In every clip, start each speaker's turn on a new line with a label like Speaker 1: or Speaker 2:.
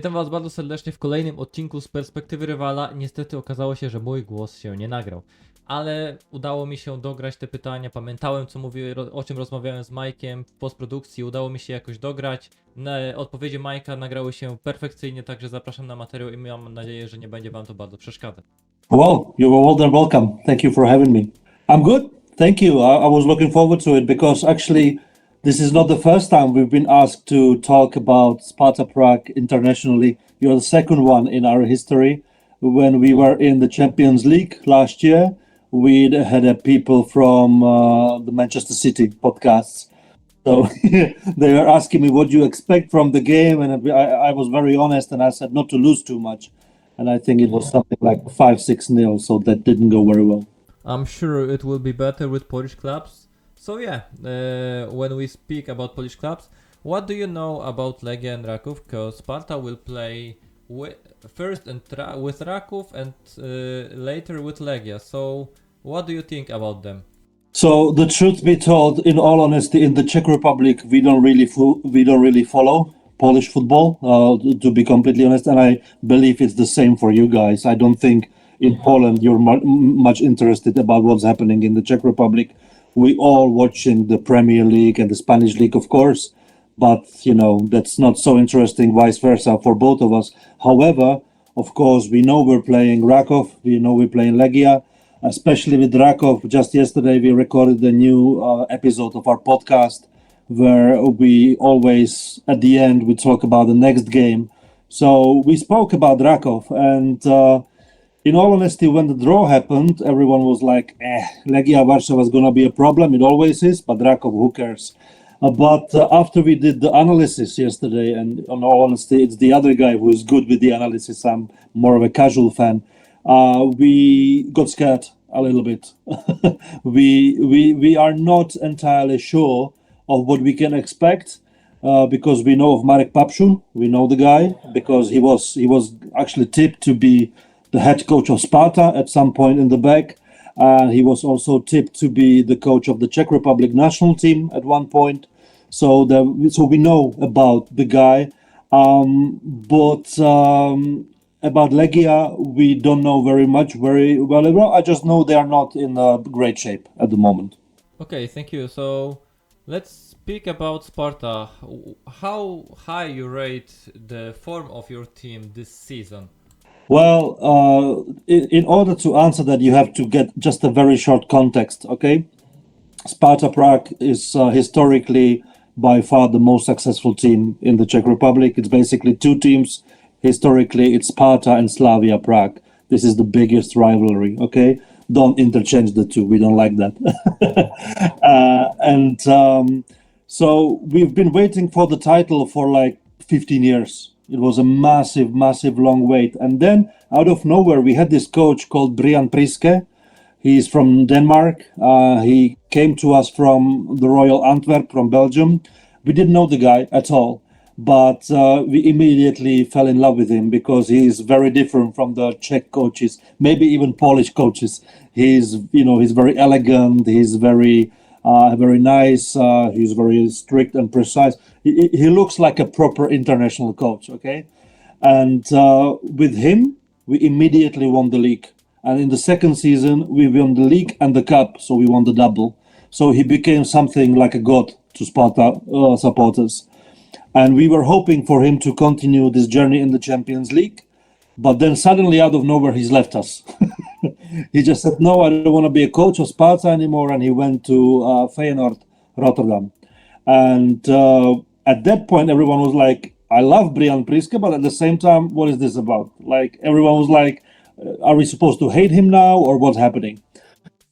Speaker 1: Witam Was bardzo serdecznie w kolejnym odcinku z perspektywy rywala. Niestety okazało się, że mój głos się nie nagrał, ale udało mi się dograć te pytania. Pamiętałem, co mówię, o czym rozmawiałem z Majkiem w postprodukcji. Udało mi się jakoś dograć. Odpowiedzi Majka nagrały się perfekcyjnie, także zapraszam na materiał i mam nadzieję, że nie będzie Wam to bardzo przeszkadzać.
Speaker 2: Well, you're more than welcome. Thank you for having me. I'm good. Thank you. I was looking forward to it because actually this is not the first time we've been asked to talk about Sparta Prague internationally. You're the second one in our history. When we were in the Champions League last year, we had people from the Manchester City podcasts. So they were asking me what you expect from the game, and I was very honest, and I said not to lose too much. And I think it was something like 5-6-0, so that didn't go very well.
Speaker 1: I'm sure it will be better with Polish clubs. So yeah, when we speak about Polish clubs, what do you know about Legia and Raków? Because Sparta will play first with Raków and later with Legia. So what do you think about them?
Speaker 2: So the truth be told, in all honesty, in the Czech Republic, we don't really follow Polish football, to be completely honest, and I believe it's the same for you guys. I don't think in Poland you're much interested about what's happening in the Czech Republic. We all watching the Premier League and the Spanish League, of course, but you know that's not so interesting. Vice versa for both of us. However, of course, we know we're playing Rakov. We know we're playing Legia. Especially with Rakov, just yesterday we recorded a new episode of our podcast where we always, at the end, we talk about the next game. So we spoke about Rakov, and in all honesty, when the draw happened, everyone was like, Legia Warsaw is going to be a problem. It always is, but Rakov, who cares? But after we did the analysis yesterday, and in all honesty, it's the other guy who is good with the analysis. I'm more of a casual fan. We got scared a little bit. we are not entirely sure of what we can expect because we know of Marek Papszun. We know the guy because he was actually tipped to be the head coach of Sparta at some point in the back. He was also tipped to be the coach of the Czech Republic national team at one point. So we know about the guy, but about Legia, we don't know very much, very well. I just know they are not in great shape at the moment.
Speaker 1: Okay, thank you. So let's speak about Sparta. How high you rate the form of your team this season?
Speaker 2: Well, in order to answer that, you have to get just a very short context, okay? Sparta Prague is historically by far the most successful team in the Czech Republic. It's basically two teams. Historically, it's Sparta and Slavia Prague. This is the biggest rivalry, okay? Don't interchange the two. We don't like that. So we've been waiting for the title for like 15 years. It was a massive, long wait. And then out of nowhere, we had this coach called Brian Priske. He's from Denmark. He came to us from the Royal Antwerp from Belgium. We didn't know the guy at all. But we immediately fell in love with him because he's very different from the Czech coaches, maybe even Polish coaches. He's very elegant. He's very nice. He's very strict and precise. He looks like a proper international coach. Okay, and with him, we immediately won the league. And in the second season, we won the league and the cup, so we won the double. So he became something like a god to Sparta supporters. And we were hoping for him to continue this journey in the Champions League. But then suddenly out of nowhere, he's left us. He just said, no, I don't want to be a coach of Sparta anymore. And he went to Feyenoord, Rotterdam. And at that point, everyone was like, I love Brian Priske, but at the same time, what is this about? Like, everyone was like, are we supposed to hate him now or what's happening?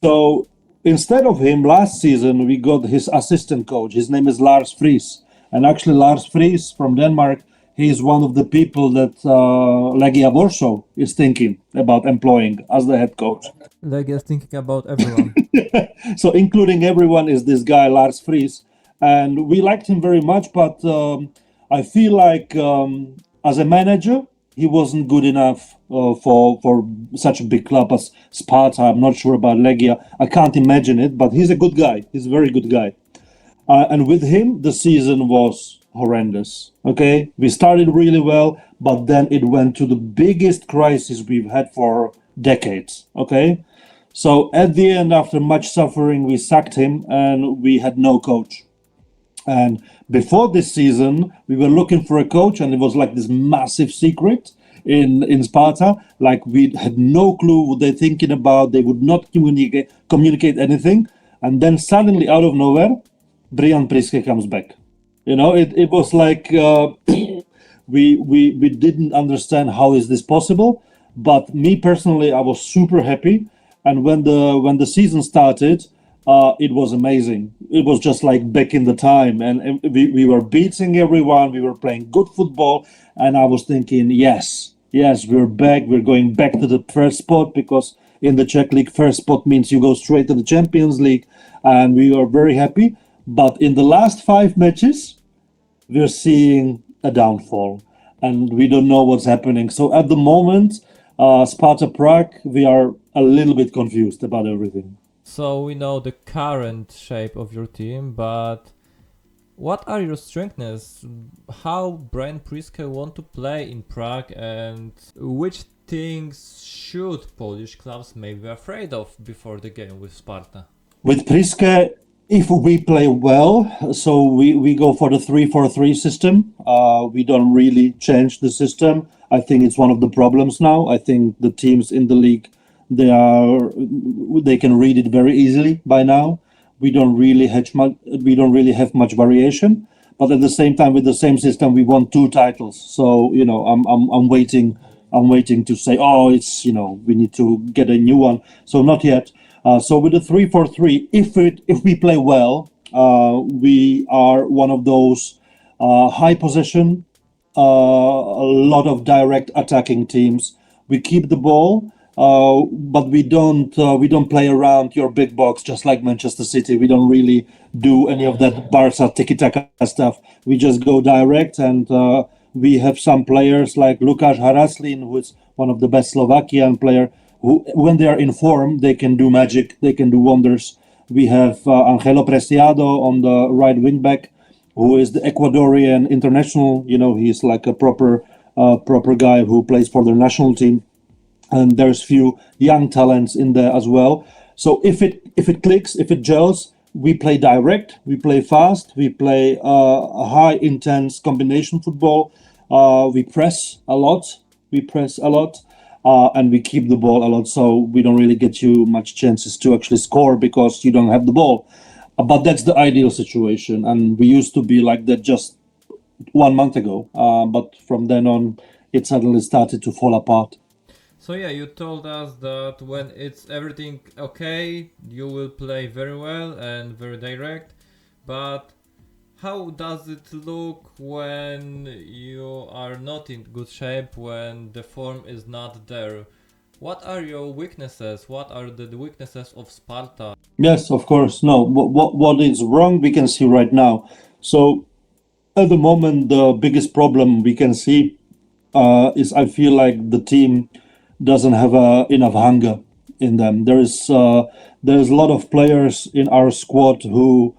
Speaker 2: So instead of him, last season, we got his assistant coach. His name is Lars Friis. And actually, Lars Friis from Denmark, he is one of the people that Legia Warsaw is thinking about employing as the head coach.
Speaker 1: Legia is thinking about everyone.
Speaker 2: So including everyone is this guy, Lars Friis. And we liked him very much, but I feel like as a manager, he wasn't good enough for such a big club as Sparta. I'm not sure about Legia. I can't imagine it, but he's a good guy. He's a very good guy. And with him, the season was horrendous. Okay, we started really well, but then it went to the biggest crisis we've had for decades. Okay, so at the end, after much suffering, we sacked him and we had no coach. And before this season, we were looking for a coach, and it was like this massive secret in Sparta. Like we had no clue what they're thinking about. They would not communicate anything. And then suddenly, out of nowhere, Brian Priske comes back. You know, it was like we didn't understand how is this possible. But me personally, I was super happy. And when the season started, it was amazing. It was just like back in the time, and we were beating everyone. We were playing good football, and I was thinking, yes, we're back. We're going back to the first spot, because in the Czech league, first spot means you go straight to the Champions League, and we were very happy. But in the last 5 matches, we're seeing a downfall, and we don't know what's happening. So at the moment, Sparta Prague, we are a little bit confused about everything.
Speaker 1: So we know the current shape of your team, but what are your strengths? How Brian Priske want to play in Prague, and which things should Polish clubs may be afraid of before the game with Sparta?
Speaker 2: With Priske, if we play well, so we go for the 3-4-3 system. We don't really change the system. I think it's one of the problems now. I think the teams in the league, they can read it very easily by now. We don't really have much variation, but at the same time, with the same system, we won 2 titles. So you know, I'm waiting to say, oh, it's, you know, we need to get a new one. So not yet. So with the 3-4-3, if we play well, we are one of those high possession, a lot of direct attacking teams. We keep the ball. But we don't play around your big box just like Manchester City. We don't really do any of that Barca tiki-taka stuff. We just go direct, and we have some players like Lukáš Haraslín, who is one of the best Slovakian player, who, when they are in form, they can do magic, they can do wonders. We have Angelo Preciado on the right wing back, who is the Ecuadorian international. You know, he's like a proper guy who plays for their national team. And there's few young talents in there as well. So if it clicks, if it gels, we play direct, we play fast, we play a high intense combination football. We press a lot, and we keep the ball a lot. So we don't really get you much chances to actually score because you don't have the ball. But that's the ideal situation, and we used to be like that just 1 month ago. But from then on, it suddenly started to fall apart.
Speaker 1: So yeah, you told us that when it's everything okay, you will play very well and very direct, but how does it look when you are not in good shape, when the form is not there? What are your weaknesses? What are the weaknesses of Sparta?
Speaker 2: Yes, of course. No, what is wrong we can see right now. So at the moment, the biggest problem we can see is, I feel like the team doesn't have enough hunger in them. There's a lot of players in our squad who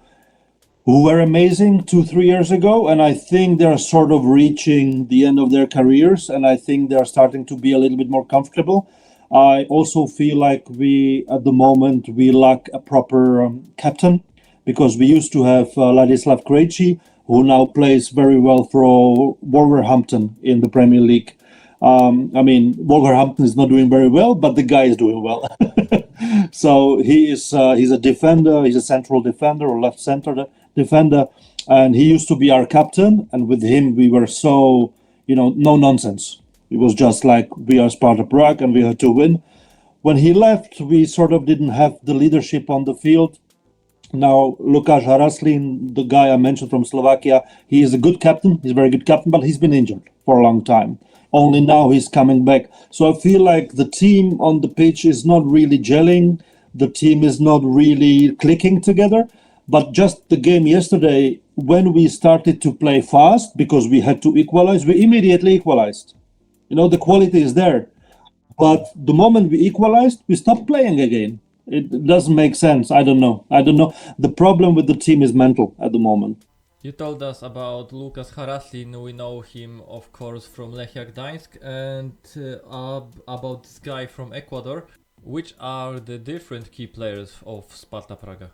Speaker 2: were amazing 2-3 years ago, and I think they're sort of reaching the end of their careers, and I think they're starting to be a little bit more comfortable. I also feel like at the moment we lack a proper captain, because we used to have Ladislav Krejci, who now plays very well for Wolverhampton in the Premier League. I mean, Wolverhampton is not doing very well, but the guy is doing well. So he's a defender. He's a central defender or left center defender, and he used to be our captain. And with him, we were so, no nonsense. It was just like, we are Sparta Prague and we had to win. When he left, we sort of didn't have the leadership on the field. Now, Lukáš Haraslín, the guy I mentioned from Slovakia, he is a good captain. He's a very good captain, but he's been injured for a long time. Only now he's coming back. So I feel like the team on the pitch is not really gelling. The team is not really clicking together. But just the game yesterday, when we started to play fast, because we had to equalize, we immediately equalized. The quality is there. But the moment we equalized, we stopped playing again. It doesn't make sense. I don't know. The problem with the team is mental at the moment.
Speaker 1: You told us about Lukas Haraslin, we know him of course from Lechia Gdańsk, and about this guy from Ecuador. Which are the different key players of Sparta Praga?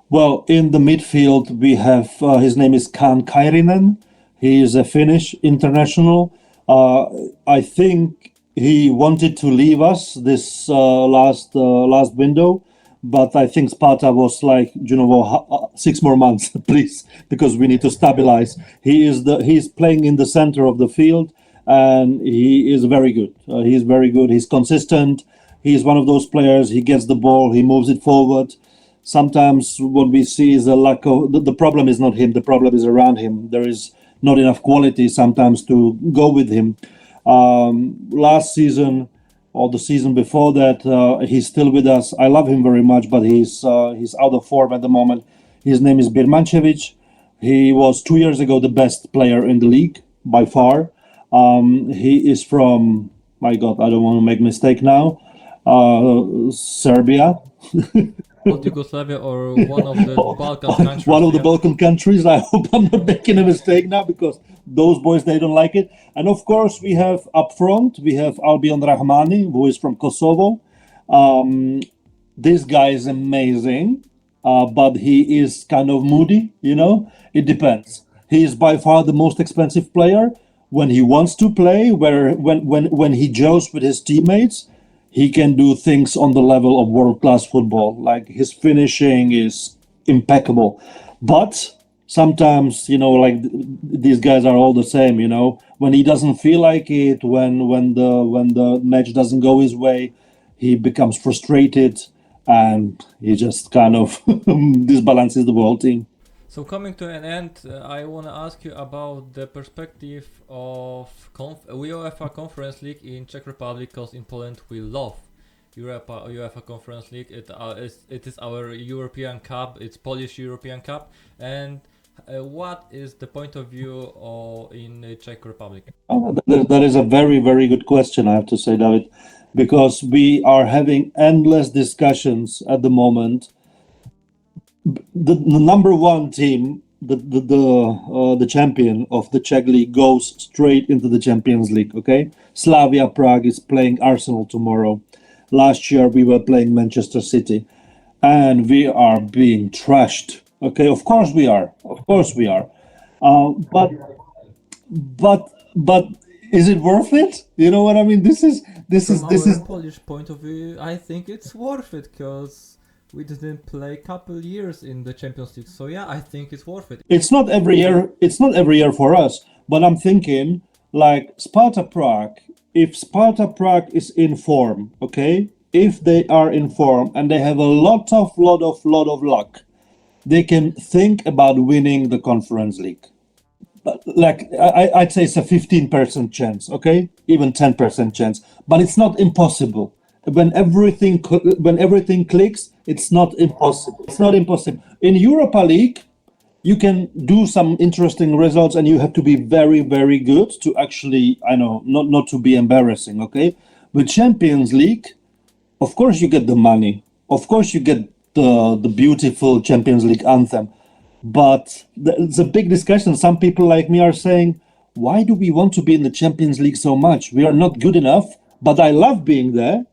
Speaker 2: Well, in the midfield, we have his name is Kaan Kairinen. He is a Finnish international. I think he wanted to leave us this last window, but I think Sparta was like, 6 more months, please, because we need to stabilize. He's playing in the center of the field, and he is very good. He's very good. He's consistent. He's one of those players. He gets the ball. He moves it forward. Sometimes what we see is a lack of. The problem is not him. The problem is around him. There is not enough quality sometimes to go with him. Last season or the season before that, he's still with us. I love him very much, but he's out of form at the moment. His name is Birmancevic. He was 2 years ago the best player in the league by far. He is from, my God, I don't want to make a mistake now, Serbia.
Speaker 1: Old Yugoslavia or one of the Balkan countries?
Speaker 2: One of the Balkan countries. I hope I'm not making a mistake now, because those boys, they don't like it. And of course, we have up front, we have Albion Rahmani, who is from Kosovo. This guy is amazing, but he is kind of moody, It depends. He is by far the most expensive player. When he wants to play, when he gels with his teammates, he can do things on the level of world-class football. Like, his finishing is impeccable. But sometimes, these guys are all the same, When he doesn't feel like it, when the match doesn't go his way, he becomes frustrated, and he just kind of disbalances the whole team.
Speaker 1: So coming to an end, I want to ask you about the perspective of UEFA Conference League in Czech Republic, because in Poland we love UEFA Conference League. It is our European Cup, it's Polish European Cup. And what is the point of view in the Czech Republic?
Speaker 2: That is a very, very good question, I have to say, David, because we are having endless discussions at the moment. The number one team, the champion of the Czech League, goes straight into the Champions League. Okay, Slavia Prague is playing Arsenal tomorrow. Last year we were playing Manchester City, and we are being trashed. Okay, of course we are. But is it worth it? You know what I mean? This is
Speaker 1: Polish point of view. I think it's worth it, because we didn't play couple years in the Champions League, so yeah, I think it's worth it.
Speaker 2: It's not every year. It's not every year for us. But I'm thinking, like, Sparta Prague. If Sparta Prague is in form, okay, if they are in form and they have a lot of luck, they can think about winning the Conference League. But, like, I'd say it's a 15% chance, okay, even 10% chance. But it's not impossible. When everything clicks, it's not impossible. It's not impossible. In Europa League, you can do some interesting results, and you have to be very, very good to actually, not to be embarrassing, okay? With Champions League, of course you get the money. Of course you get the beautiful Champions League anthem. But it's a big discussion. Some people like me are saying, why do we want to be in the Champions League so much? We are not good enough, but I love being there.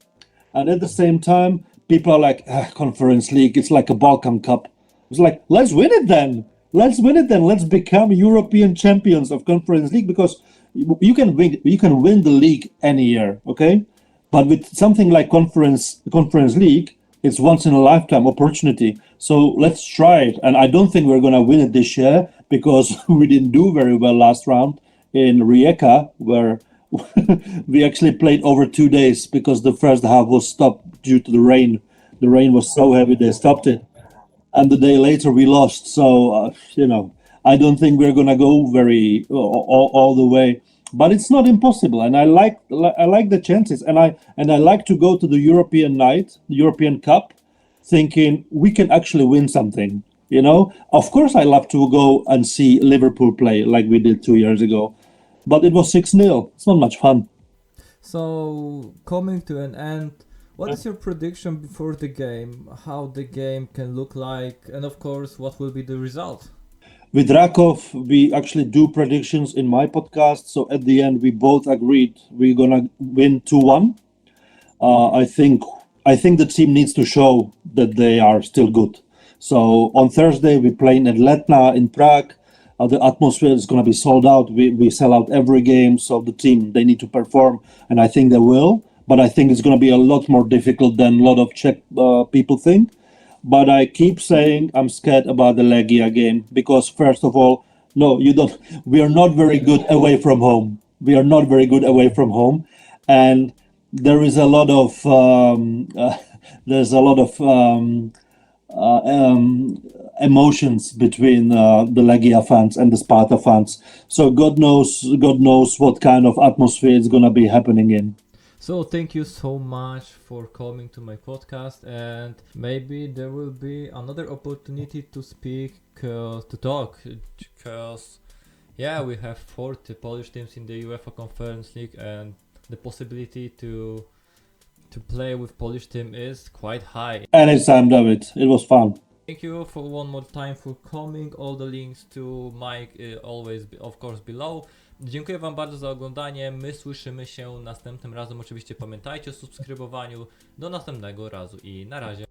Speaker 2: And at the same time, people are like, Conference League, it's like a Balkan Cup. It's like, let's win it then. Let's become European champions of Conference League, because you can win the league any year, okay? But with something like Conference League, it's once in a lifetime opportunity. So let's try it. And I don't think we're gonna win it this year, because we didn't do very well last round in Rijeka, where we actually played over 2 days, because the first half was stopped due to the rain. The rain was so heavy they stopped it, and the day later we lost. So I don't think we're gonna go very all the way, but it's not impossible. And I like the chances, and I like to go to the European night, the European Cup, thinking we can actually win something. Of course I love to go and see Liverpool play like we did 2 years ago. But it was 6-0. It's not much fun.
Speaker 1: So, coming to an end, what is your prediction before the game? How the game can look like? And of course, what will be the result?
Speaker 2: with Rakov, we actually do predictions in my podcast. So at the end, we both agreed we're gonna win 2-1. I think the team needs to show that they are still good. So on Thursday we're playing at Letna in Prague. The atmosphere is going to be sold out. We sell out every game. So the team, they need to perform, and I think they will. But I think it's going to be a lot more difficult than a lot of Czech people think. But I keep saying I'm scared about the Legia game because first of all, no, you don't. We are not very good away from home. We are not very good away from home, and there is a lot of there's a lot of emotions between the Legia fans and the Sparta fans. So God knows what kind of atmosphere is gonna be happening in.
Speaker 1: So thank you so much for coming to my podcast, and maybe there will be another opportunity to speak, to talk, because yeah, we have 40 Polish teams in the UEFA Conference League, and the possibility to play with Polish team is quite high.
Speaker 2: Anytime, David. It was fun.
Speaker 1: Thank you for one more time for coming. All the links to Mike always of course below. Dziękuję wam bardzo za oglądanie. My słyszymy się następnym razem. Oczywiście pamiętajcie o subskrybowaniu. Do następnego razu i na razie.